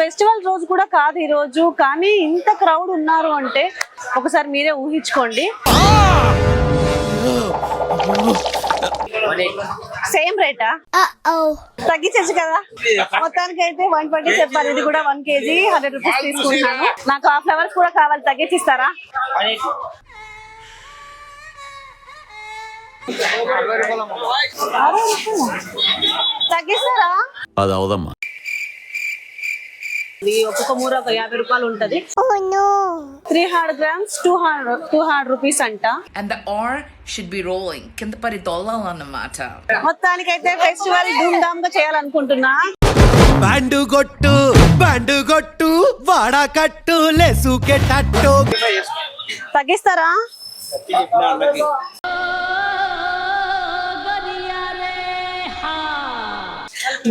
Festival రోజు కూడా కాదు ఈ రోజు, కానీ ఇంత క్రౌడ్ ఉన్నారు అంటే ఒకసారి మీరే ఊహించుకోండి. సేమ్ రేటా? తగ్గించచ్చు కదా. మొత్తానికి అయితే 120 చెప్పారు. ఇది కూడా 1 kg 100 రూపీస్ తీసుకుంటున్నాను. నాకు ఆ ఫ్లవర్స్ కూడా కావాలి, తగ్గించిస్తారా? తగ్గిస్తారా? అది అవదమ్మా. ఒక్కొక్క మూర ఒక 50 రూపాయలు ఉంటది. 300 grams 200 రూపీస్ అంట. And the R should be rolling. కింద పడి దొల్లాలన్నమాట. మొత్తానికైతే ఫెస్టివల్ ధూమ్ ధామ్ గా చేయాలనుకుంటున్నా. బ్యాండు గొట్టు వాడా కట్టు లేసుకెట్టట్టు. తగ్గిస్తారా?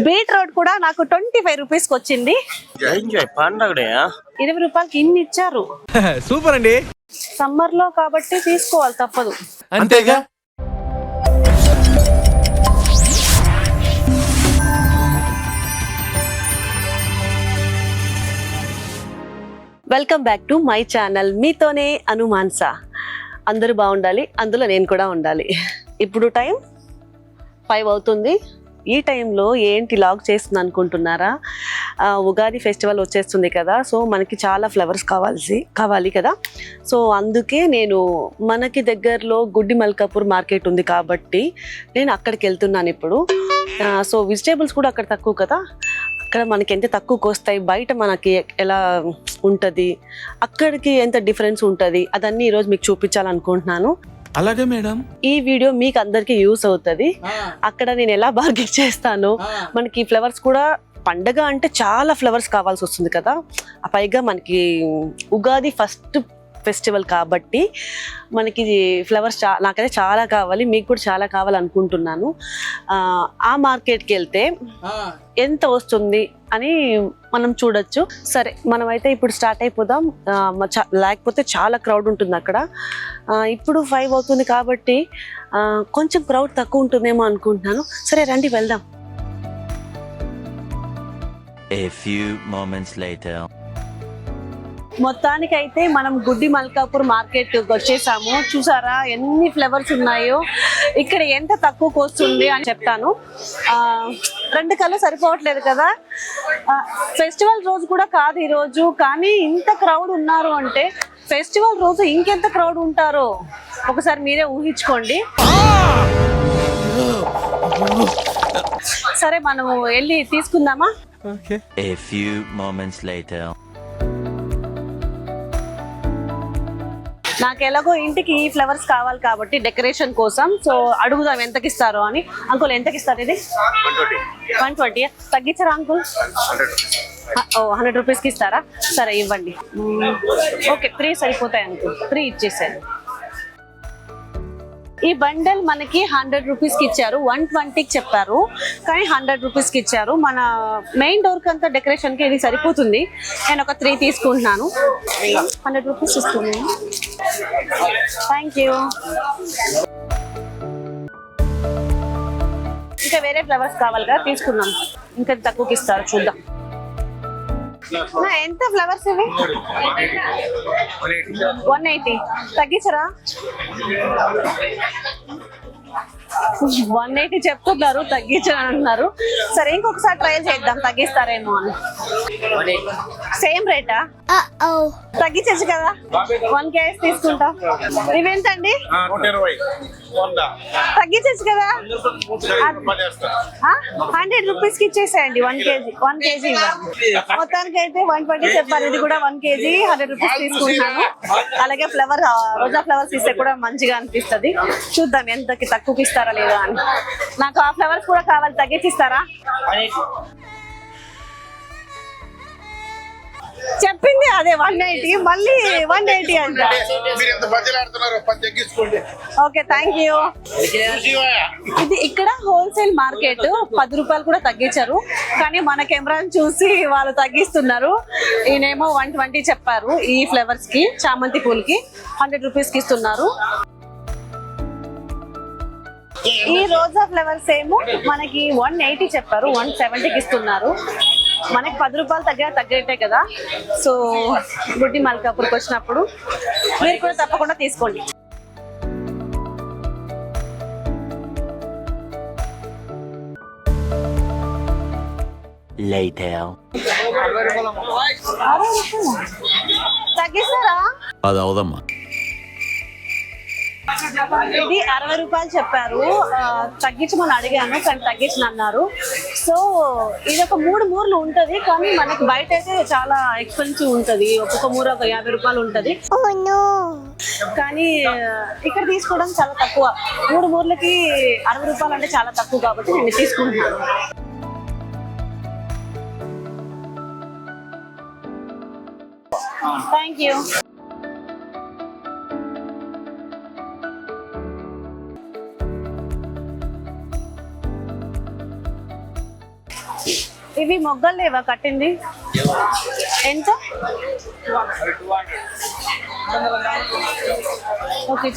బీట్రూట్ కూడా నాకు 25 రూపీస్ కి వచ్చింది. 20 రూపాయలకి ఇన్ని ఇచ్చారు. సూపర్ అండి. సమ్మర్ లో కాబట్టి తీసుకోవాలి, తప్పదు. అంతేగా. Welcome back to my channel. మీతోనే అనుమాన్సా. అందరూ బాగుండాలి, అందులో నేను కూడా ఉండాలి. ఇప్పుడు టైం 5 అవుతుంది. ఈ టైంలో ఏంటి లాగ్ చేస్తుంది అనుకుంటున్నారా? ఉగాది ఫెస్టివల్ వచ్చేస్తుంది కదా, సో మనకి చాలా ఫ్లవర్స్ కావాలి కదా. సో అందుకే నేను మనకి దగ్గరలో గుడ్డి మల్కాపూర్ మార్కెట్ ఉంది కాబట్టి నేను అక్కడికి వెళ్తున్నాను ఇప్పుడు. సో వెజిటేబుల్స్ కూడా అక్కడ తక్కువ కదా, అక్కడ మనకి ఎంత తక్కువకి వస్తాయి, బయట మనకి ఎలా ఉంటుంది, అక్కడికి ఎంత డిఫరెన్స్ ఉంటుంది, అదన్నీ ఈరోజు మీకు చూపించాలనుకుంటున్నాను. అలాగే మేడం. ఈ వీడియో మీకు అందరికి యూస్ అవుతుంది. అక్కడ నేను ఎలా బార్గెన్ చేస్తాను, మనకి ఫ్లవర్స్ కూడా పండగ అంటే చాలా ఫ్లవర్స్ కావాల్సి వస్తుంది కదా, పైగా మనకి ఉగాది ఫస్ట్ ఫెస్టివల్ కాబట్టి మనకి ఫ్లవర్స్ నాకైతే చాలా కావాలి, మీకు కూడా చాలా కావాలనుకుంటున్నాను. ఆ మార్కెట్కి వెళ్తే ఎంత వస్తుంది అని మనం చూడొచ్చు. సరే, మనమైతే ఇప్పుడు స్టార్ట్ అయిపోదాం. లేకపోతే చాలా క్రౌడ్ ఉంటుంది అక్కడ. ఇప్పుడు 5 అవుతుంది కాబట్టి కొంచెం క్రౌడ్ తక్కువ ఉంటుందేమో అనుకుంటున్నాను. సరే రండి వెళ్దాం. A few moments later. మొత్తానికైతే మనం గుడ్డి మల్కాపూర్ మార్కెట్ వచ్చేసాము. చూసారా ఎన్ని ఫ్లవర్స్ ఉన్నాయో, ఇక్కడ ఎంత తక్కువకి వస్తుంది అని చెప్తాను. 2 కళ్ళు సరిపోవట్లేదు కదా. ఫెస్టివల్ రోజు కూడా కాదు ఈ రోజు, కానీ ఇంత క్రౌడ్ ఉన్నారు అంటే ఫెస్టివల్ రోజు ఇంకెంత క్రౌడ్ ఉంటారో ఒకసారి మీరే ఊహించుకోండి. సరే మనము వెళ్ళి తీసుకుందామా? A few moments later. నాకు ఎలాగో ఇంటికి ఈ ఫ్లవర్స్ కావాలి కాబట్టి డెకరేషన్ కోసం, సో అడుగుదాం ఎంతకి ఇస్తారో అని. అంకుల్ ఎంతకి ఇస్తారు ఇది? 120. తగ్గించరా అంకుల్? 100 రూపీస్కి ఇస్తారా? సరే ఇవ్వండి. ఓకే 3 సరిపోతాయి అంకుల్, 3 ఇచ్చేసాను. ఈ బండల్ మనకి 100 రూపీస్కి ఇచ్చారు, 120కి చెప్పారు కానీ 100 రూపీస్కి ఇచ్చారు. మన మెయిన్ డోర్కి అంతా డెకరేషన్కి ఇది సరిపోతుంది. నేను ఒక 3 తీసుకుంటున్నాను. 100 రూపీస్ ఇస్తున్నాను. Thank you. ఇంకా వేరే ఫ్లవర్స్ కావాలి కదా, తీసుకున్నాం. ఇంకా తక్కువకి ఇస్తారు, చూద్దాం. ఎంత ఫ్లవర్స్ ఇవి? 180. తగ్గించరా? 180 చెప్తున్నారు, తగ్గించని అంటున్నారు. సరే ఇంకొకసారి ట్రయల్ చేద్దాం, తగ్గిస్తారేమో అని. సేమ్ రేటా? తగ్గించచ్చు కదా. 1 kg తీసుకుంటా. ఇవేంటండి? తగ్గించచ్చు కదా. 100 రూపీస్కి ఇచ్చేసేయండి. 1 kg మొత్తానికి అయితే 120 చెప్పారు. ఇది కూడా 1 kg 100 రూపీస్ తీసుకుంటున్నాను. అలాగే ఫ్లవర్, రోజా ఫ్లవర్స్ ఇస్తే కూడా మంచిగా అనిపిస్తుంది. చూద్దాం ఎంతకి తక్కువకి ఇస్తారా లేదా అని. నాకు ఆ ఫ్లవర్స్ కూడా కావాలి, తగ్గించిస్తారా? చెప్పింది అదే 180, మళ్ళీ 180 అంట. Okay thank you. ఇది ఇక్కడ హోల్సేల్ మార్కెట్, 10 రూపాయలు కూడా తగ్గించారు, కానీ మన కెమెరాని చూసి వాళ్ళు తగ్గిస్తున్నారు. ఈయనేమో 120 చెప్పారు. ఈ ఫ్లవర్స్ కి, చామంతి పూలకి 100 రూపీస్కి ఇస్తున్నారు. ఈ రోజా ఫ్లవర్స్ ఏమో మనకి 180 చెప్పారు, 170కి ఇస్తున్నారు. మనకి 10 రూపాయలు తగ్గట్టే కదా. సో గుడ్డి మల్కాపూర్కి వచ్చినప్పుడు మీరు కూడా తప్పకుండా తీసుకోండి. Later. తగ్గిస్తారా? అది అవదమ్మా. ఇది 60 రూపాయలు చెప్పారు, తగ్గించమని అడిగాను కానీ తగ్గించను అన్నారు. సో ఇది ఒక 3 మూరలు ఉంటది, కానీ మనకి బయట అయితే చాలా ఎక్స్పెన్సివ్ ఉంటది. ఒక్కొక్క మూర ఒక 50 రూపాయలు ఉంటది. కానీ ఇక్కడ తీసుకోవడం చాలా తక్కువ. 3 మూరలకి 60 రూపాయలు అంటే చాలా తక్కువ, కాబట్టి నేను తీసుకుంటున్నాను. Thank you. ఇవి మొగ్గలు లేవా కట్టింది? ఎంత? ఓకే,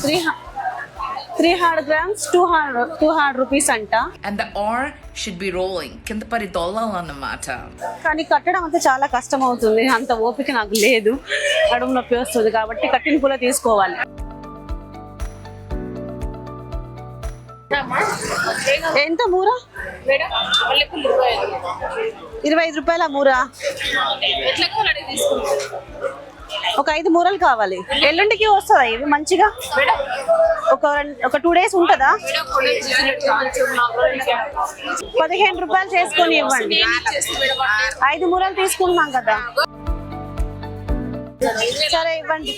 300 grams 200 rupees అంట. And the R should be rolling. కింద పడి దొల్లాలన్నమాట. కానీ కట్టడం అంతా చాలా కష్టం అవుతుంది, అంత ఓపిక నాకు లేదు. నడుము నొప్పి వస్తుంది కాబట్టి కట్టిన పూల తీసుకోవాలి. ఎంత మూర? 25 రూపాయల మూర. ఒక 5 మూరలు కావాలి. ఎల్లుండికి వస్తుందా ఇవి మంచిగా? ఒక 2 days ఉంటుందా? 15 రూపాయలు చేసుకొని ఇవ్వండి. 5 మూరలు తీసుకుంటున్నాం కదా. సరే ఇవ్వండి.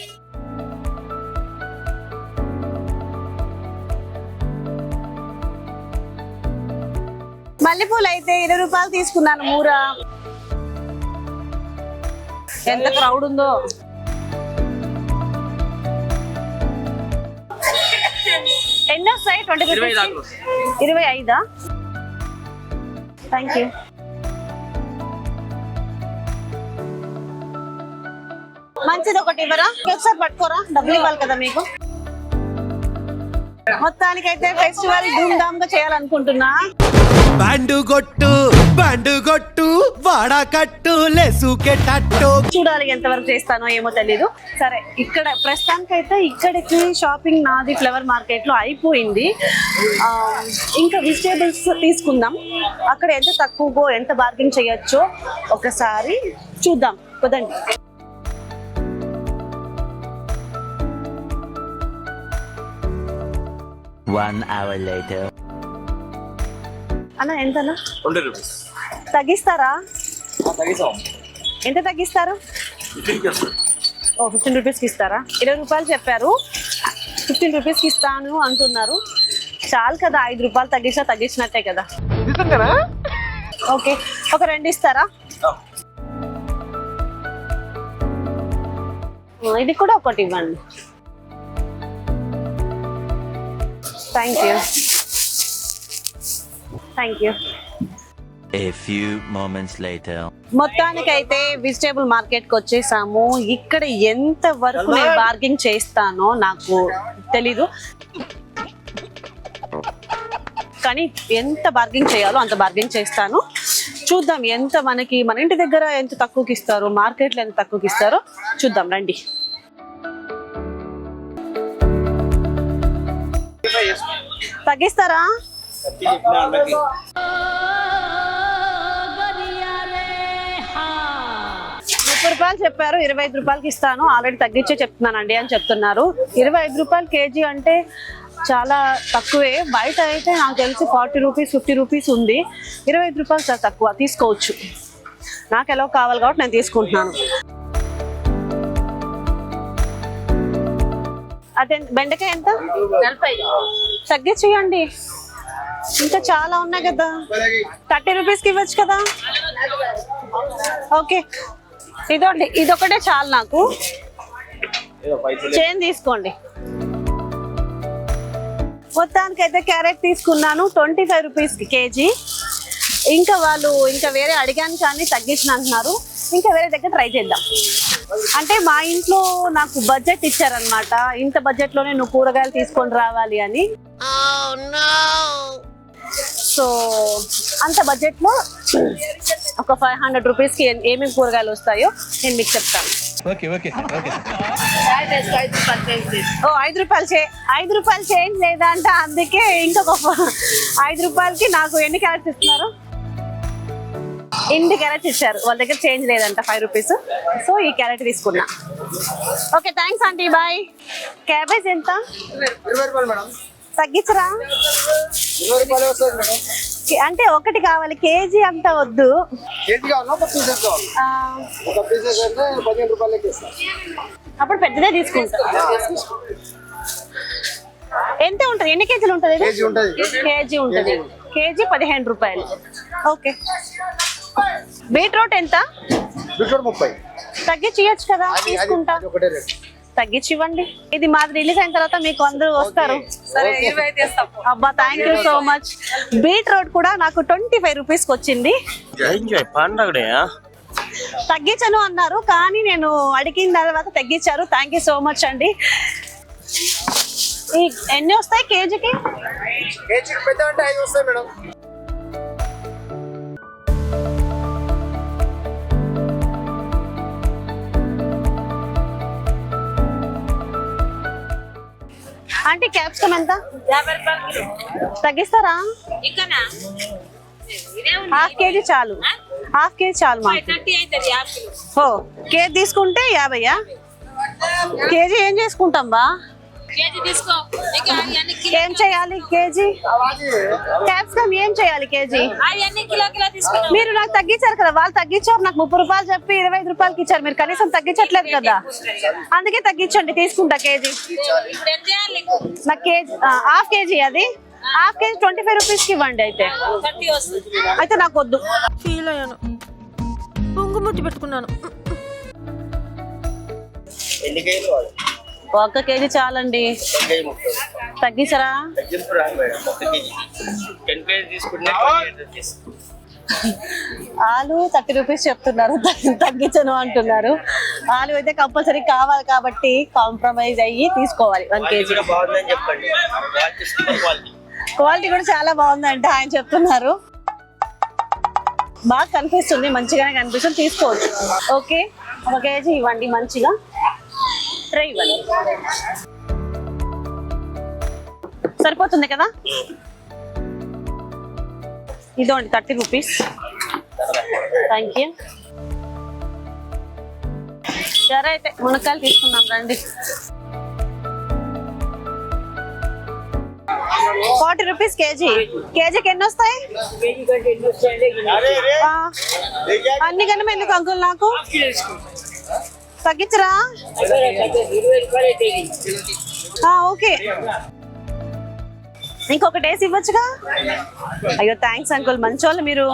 మల్లెపూలు అయితే 20 రూపాయలు తీసుకున్నాను మూర. ఎంత క్రౌడ్ ఉందో. ఎన్ని వస్తాయి? 25. Thank you. మంచిది ఒకటి ఇవ్వరా? ఒకసారి పట్టుకోరా, డబ్బులు ఇవ్వాలి కదా మీకు. మొత్తానికైతే ఫెస్టివల్ ధూమ్ ధామ్ గా చేయాలనుకుంటున్నా. బ్యాండు కొట్టు వాడా కట్టు లేసుకేటట్టు. చూడాలి ఎంతవరకు చేస్తానో ఏమో తెలీదు. సరే, ఇక్కడ ప్రస్తుతానికైతే ఇక్కడికి షాపింగ్ నాది ఫ్లవర్ మార్కెట్ లో అయిపోయింది. ఇంకా వెజిటేబుల్స్ తీసుకుందాం. అక్కడ ఎంత తక్కువగో ఎంత బార్గెన్ చేయొచ్చో ఒకసారి చూద్దాం కదండి. One hour later. అన్న ఎంతనా? 20 rupees. తగ్గిస్తారా? ఎంత తగ్గిస్తారు? 15 రూపీస్కి ఇస్తారా? 20 రూపాయలు చెప్పారు, 15 రూపీస్కి ఇస్తాను అంటున్నారు. చాలు కదా, 5 రూపాయలు తగ్గించినట్టే కదా. ఓకే, ఒక 2 ఇస్తారా? ఇది కూడా ఒకటి ఇవ్వండి. Thank you. A few moments later. మొత్తానికైతే వెజిటేబుల్ మార్కెట్ కి వచ్చేసాము. ఇక్కడ ఎంత వరకు నేను బార్గెన్ చేస్తానో నాకు తెలీదు, కానీ ఎంత బార్గెన్ చేయాలో అంత బార్గెన్ చేస్తాను. చూద్దాం ఎంత మనకి మన ఇంటి దగ్గర ఎంత తక్కువకి ఇస్తారో, మార్కెట్లో ఎంత తక్కువకి ఇస్తారో చూద్దాం రండి. తగ్గిస్తారా? 30 రూపాయలు చెప్పారు, 25 రూపాయలకి ఇస్తాను. ఆల్రెడీ తగ్గించే చెప్తున్నానండి అని చెప్తున్నారు. 25 రూపాయలు కేజీ అంటే చాలా తక్కువే. బయట అయితే నాకు తెలిసి 40 రూపీస్ 50 రూపీస్ ఉంది. 25 రూపాయలు చాలా తక్కువ, తీసుకోవచ్చు. నాకు ఎలా కావాలి కాబట్టి నేను తీసుకుంటున్నాను. అదే బెండకాయ ఎంత? 40. తగ్గించేయండి, ఇంకా చాలా ఉన్నాయి కదా. 30 రూపీస్కి ఇవ్వచ్చు కదా. ఓకే, ఇదోండి, ఇదొకటే చాలు నాకు. చైన్ తీసుకోండి. మొత్తానికైతే క్యారెట్ తీసుకున్నాను 25 రూపీస్కి కేజీ. ఇంకా వాళ్ళు ఇంకా వేరే అడిగాను కానీ తగ్గించిన అంటున్నారు. ఇంకా వేరే దగ్గర ట్రై చేద్దాం. అంటే మా ఇంట్లో నాకు బడ్జెట్ ఇచ్చారనమాట, ఇంత బడ్జెట్లోనే నువ్వు కూరగాయలు తీసుకొని రావాలి అని. సో అంత బడ్జెట్లో ఒక 500 రూపీస్కి ఏమేమి కూరగాయలు వస్తాయో నేను మీకు చెప్తాను. ఓ 5 రూపాయలు 5 రూపాయలు చేంజ్ లేదా అంట, అందుకే ఇంకొక 5 రూపాయలకి నాకు ఎన్ని క్యారెట్స్ ఇస్తున్నారు? ఇన్ని క్యారెట్స్ ఇచ్చారు, వాళ్ళ దగ్గర చేంజ్ లేదంట 5 రూపీస్. సో ఈ క్యారెట్ తీసుకున్నా. Okay thanks aunty, bye. Cabbage ఎంత? 20 రూపాయలు మేడం. తగ్గించరా? 20 రూపాయలు వస్తుంది మేడం. అంటే ఒకటి కావాలి, కేజీ అంత వద్దు. కేజీ కావాలా ఒక పీసెస్ కావాలి? ఒక పీసెస్ అంటే 15 రూపాయలకి ఇస్తాను. అప్పుడు పెద్దదే తీసుకుంటా. ఎంత ఉంటుంది? ఎన్ని కేజీలు ఉంటుంది? కేజీ ఉంటుంది. కేజీ ఉంటుంది. కేజీ 15 రూపాయలు. ఓకే. బీట్రూట్ ఎంత? బీట్రూట్ 30. తగ్గించి ఇవ్వచ్చు కదా, తీసుకుంటా. ఒకటే రేట్. తగ్గించి ఇవ్వండి. ఇది మాది రిలీజ్ అయిన తర్వాత మీకు అందరూ వస్తారు. అబ్బా thank you so much. Beetroot కూడా నాకు 25 రూపీస్కి వచ్చింది. తగ్గించను అన్నారు కానీ నేను అడిగిన తర్వాత తగ్గించారు. థ్యాంక్ యూ సో మచ్ అండి. ఎన్ని వస్తాయి కేజీకి? కేజీకి పెద్ద అంటే 5 వస్తాయి మేడం. ఆంటీ క్యాప్సికమ్ ఎంత? 50 రూపాయలు. తగ్గిస్తారా? హాఫ్ కేజీ చాలు. హాఫ్ కేజీ చాలు మా. ఓ కేజీ తీసుకుంటే 50యా? కేజీ ఏం చేసుకుంటాం బా? ఏం చేయాలి కేజీ? క్యాప్సికమ్ ఏం చేయాలి కేజీ? మీరు నాకు తగ్గించారు కదా, వాళ్ళు తగ్గించారు. నాకు 30 రూపాయలు చెప్పి 25 రూపాయలకి ఇచ్చారు. మీరు కనీసం తగ్గించట్లేదు కదా, అందుకే తగ్గించండి. తీసుకుంటా కేజీ. నాకు కేజీ హాఫ్ కేజీ, అది హాఫ్ కేజీ 25 రూపీస్కి ఇవ్వండి. అయితే నాకు వద్దు. ఫీల్ అయ్యాను, పొంగుముద్దు పెట్టుకున్నాను. ఒక్క కేజీ చాలండి. తగ్గించరా? ఆలు 30 రూపీస్ చెప్తున్నారు, తగ్గించను అంటున్నారు. ఆలు అయితే కంపల్సరీ కావాలి కాబట్టి కాంప్రమైజ్ అయ్యి తీసుకోవాలి 1 కేజీ. క్వాలిటీ కూడా చాలా బాగుందంట ఆయన చెప్తున్నారు. బాగా కనిపిస్తుంది, మంచిగానే కనిపిస్తుంది, తీసుకోవచ్చు. ఓకే 1 కేజీ ఇవ్వండి, మంచిగా ట్రై ఇవ్వండి. సరిపోతుంది కదా? ఇదోండి 30 రూపీస్. Thank you. సరే అయితే మునక్కాయలు తీసుకుందాం రండి. 40 రూపీస్ కేజీ. కేజీకి ఎన్ని వస్తాయి? అన్ని కన్నా ఎందుకు అంకుల్ నాకు తగ్గించరా? ఓకే ఇంకొకటి వేసి ఇవ్వచ్చుగా. అయ్యో థ్యాంక్స్ అంకుల్, మంచోళ్ళు మీరు.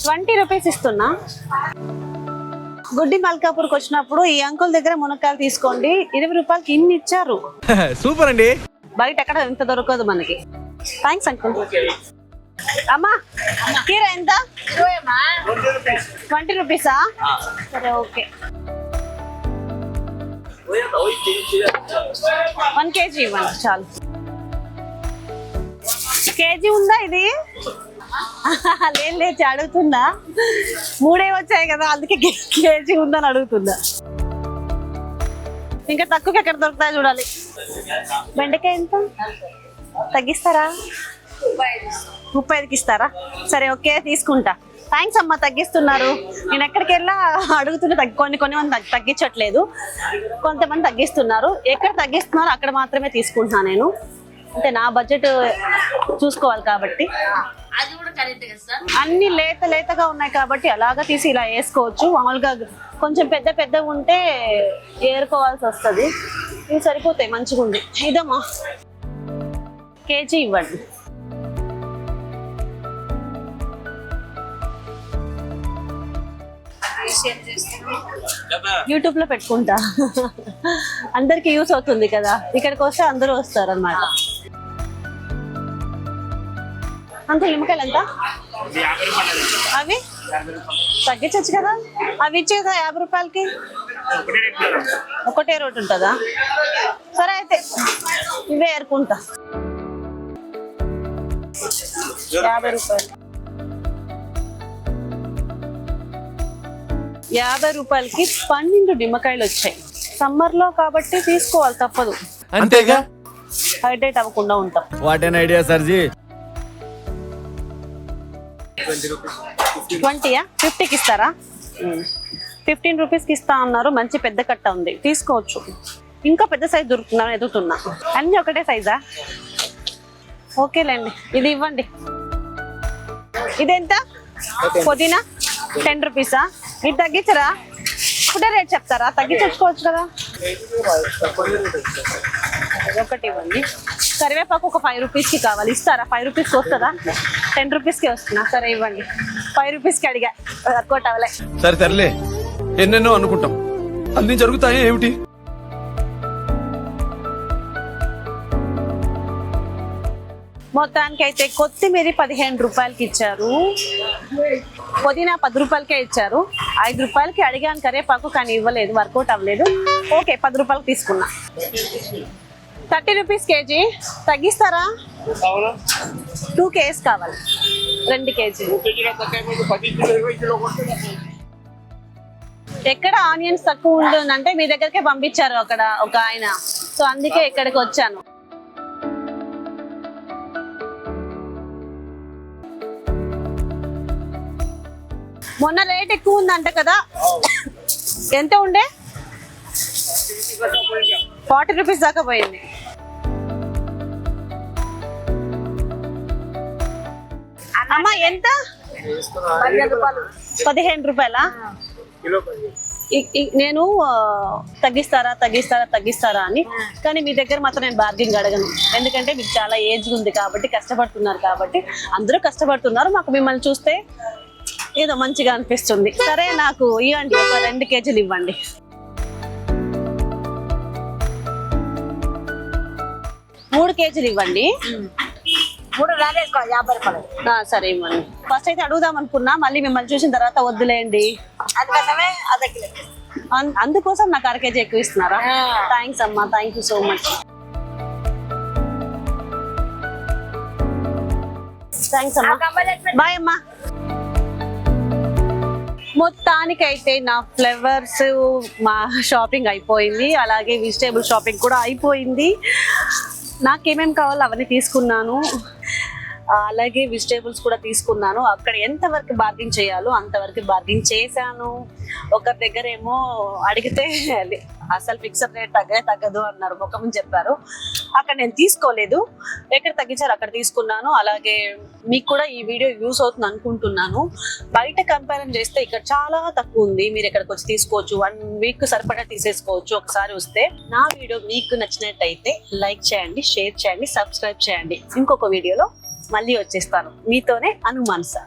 20 రూపీస్ ఇస్తున్నా. గుడ్డి మల్కాపూర్కి వచ్చినప్పుడు ఈ అంకుల్ దగ్గర మునక్కాయలు తీసుకోండి, 20 రూపాయలకి ఇన్ని ఇచ్చారు. సూపర్ అండి. బయట ఎక్కడ ఎంత దొరకదు మనకి. Thanks uncle. అమ్మా కీర ఎంత? 20 రూపీసా? సరే ఓకే. 1 కేజీ ఇవ్వండి చాలు. కేజీ ఉందా ఇది? లేదు అడుగుతుందా, 3 వచ్చాయి కదా అందుకే కేజీ ఉందని అడుగుతుందా. ఇంకా తక్కువకి ఎక్కడ దొరుకుతాయి చూడాలి. బెండకాయ ఎంత తగ్గిస్తారా? 35కి ఇస్తారా? సరే ఓకే తీసుకుంటా. థ్యాంక్స్ అమ్మా, తగ్గిస్తున్నారు. నేను ఎక్కడికి వెళ్ళా అడుగుతున్నా, కొన్ని మంది తగ్గించట్లేదు, కొంతమంది తగ్గిస్తున్నారు. ఎక్కడ తగ్గిస్తున్నారో అక్కడ మాత్రమే తీసుకుంటున్నాను నేను. అంటే నా బడ్జెట్ చూసుకోవాలి కాబట్టి. అన్ని లేతగా ఉన్నాయి కాబట్టి అలాగా తీసి ఇలా వేసుకోవచ్చు. మామూలుగా కొంచెం పెద్ద ఉంటే ఏరుకోవాల్సి వస్తుంది. ఇవి సరిపోతాయి, మంచిగా ఉంది. ఇదమ్మా కేజీ ఇవ్వండి. యూట్యూబ్ లో పెట్టుకుంటా, అందరికి యూస్ అవుతుంది కదా. ఇక్కడికి వస్తే అందరూ వస్తారు అన్నమాట. అంతే. నిమ్మకాయలు ఎంత? అవి తగ్గించచ్చు కదా, అవి ఇచ్చేదా 50 రూపాయలకి? ఒకటే రోడ్ ఉంటుందా? సరే అయితే ఇవే ఏరుకుంటా. 50 రూపాయలు. 50 రూపాయలకి 12 నిమ్మకాయలు వచ్చాయి. సమ్మర్ లో కాబట్టి తీసుకోవాలి, తప్పదు. అంతేగా. హైడ్రేట్ అవ్వకుండా ఉంటాం. What an idea సర్జీ. 20యా 50కి ఇస్తారా? 15 రూపీస్కి ఇస్తా అన్నారు. మంచి పెద్ద కట్ట ఉంది, తీసుకోవచ్చు. ఇంకా పెద్ద సైజ్ దొరుకుతుందని ఎదుగుతున్నా. అన్నీ ఒకటే సైజా? ఓకేలేండి, ఇది ఇవ్వండి. ఇదెంత? పుదీనా 10 రూపీసా? ఇది తగ్గించరా? ఒకటే రేట్ చెప్తారా? తగ్గించుకోవచ్చు కదా. ఒకటి ఇవ్వండి. కరివేపాకు ఒక 5 రూపీస్కి కావాలి, ఇస్తారా? 5 రూపీస్కి వస్తుందా? 10 రూపీస్కి వస్తున్నా. సరే ఇవ్వండి. 5 రూపీస్కి అడిగా, వర్కౌట్ అవ్వలే. సరే తరలే, ఎన్నెన్నో అనుకుంటాం, అన్ని జరుగుతాయి ఏమిటి? మొత్తానికి అయితే కొత్తిమీర 15 రూపాయలకి ఇచ్చారు, పుదీనా 10 రూపాయలకే ఇచ్చారు. 5 రూపాయలకి అడిగాను కరివేపాకు, కానీ ఇవ్వలేదు, వర్కౌట్ అవ్వలేదు. ఓకే, 10 రూపాయలకి తీసుకున్నా. 30 రూపీస్ కేజీ, తగ్గిస్తారా? 2 కేజీస్ కావాలి, 2 కేజీలు. ఎక్కడ ఆనియన్స్ తక్కువ ఉంటుందంటే మీ దగ్గరకే పంపించారు అక్కడ ఒక ఆయన, సో అందుకే ఇక్కడికి వచ్చాను. మొన్న రేట్ ఎక్కువ ఉందంట కదా, ఎంత ఉండే? 40 రూపీస్ దాకా పోయింది. అమ్మా ఎంత? 15 రూపాయలా? నేను తగ్గిస్తారా అని, కానీ మీ దగ్గర మాత్రం నేను బార్గెనింగ్ అడగను. ఎందుకంటే మీకు చాలా ఏజ్ ఉంది కాబట్టి, కష్టపడుతున్నారు కాబట్టి. అందరూ కష్టపడుతున్నారు, మాకు మిమ్మల్ని చూస్తే ఏదో మంచిగా అనిపిస్తుంది. సరే, నాకు ఇవ్వండి, ఒక 2 కేజీలు ఇవ్వండి. మూడు కేజీలు ఇవ్వండి. 3 రాలేసుకో 50 రూపాయలు. సరే ఇవ్వండి. ఫస్ట్ అయితే అడుగుదాం అనుకున్నా, మళ్ళీ మిమ్మల్ని చూసిన తర్వాత వద్దులేండి. అందుకోసమే అర్ధ కిలో. అందుకోసం నాకు 1/2 కేజీ ఎక్కువ ఇస్తున్నారా? థ్యాంక్స్ అమ్మా, thank you so much. Thanks అమ్మా, బాయ్ అమ్మా. మొత్తానికైతే నా ఫ్లవర్స్ మా షాపింగ్ అయిపోయింది, అలాగే వెజిటేబుల్ షాపింగ్ కూడా అయిపోయింది. నాకేమేమి కావాలో అవన్నీ తీసుకున్నాను, అలాగే వెజిటేబుల్స్ కూడా తీసుకున్నాను. అక్కడ ఎంతవరకు బార్గెన్ చేయాలో అంతవరకు బార్గెన్ చేశాను. ఒకరి దగ్గర ఏమో అడిగితే అసలు ఫిక్స్డ్ రేట్ తగ్గదు అన్నారు, ముఖం చెప్పారు. అక్కడ నేను తీసుకోలేదు, ఎక్కడ తగ్గించారు అక్కడ తీసుకున్నాను. అలాగే మీకు కూడా ఈ వీడియో యూస్ అవుతుంది అనుకుంటున్నాను. బయట కంపేర్ చేస్తే ఇక్కడ చాలా తక్కువ ఉంది, మీరు ఇక్కడికి వచ్చి తీసుకోవచ్చు. 1 వీక్ సరిపడా తీసేసుకోవచ్చు ఒకసారి వస్తే. నా వీడియో మీకు నచ్చినట్టయితే లైక్ చేయండి, షేర్ చేయండి, సబ్స్క్రైబ్ చేయండి. ఇంకొక వీడియోలో మళ్ళీ వచ్చేస్తాను, మీతోనే అనుమాన్సా.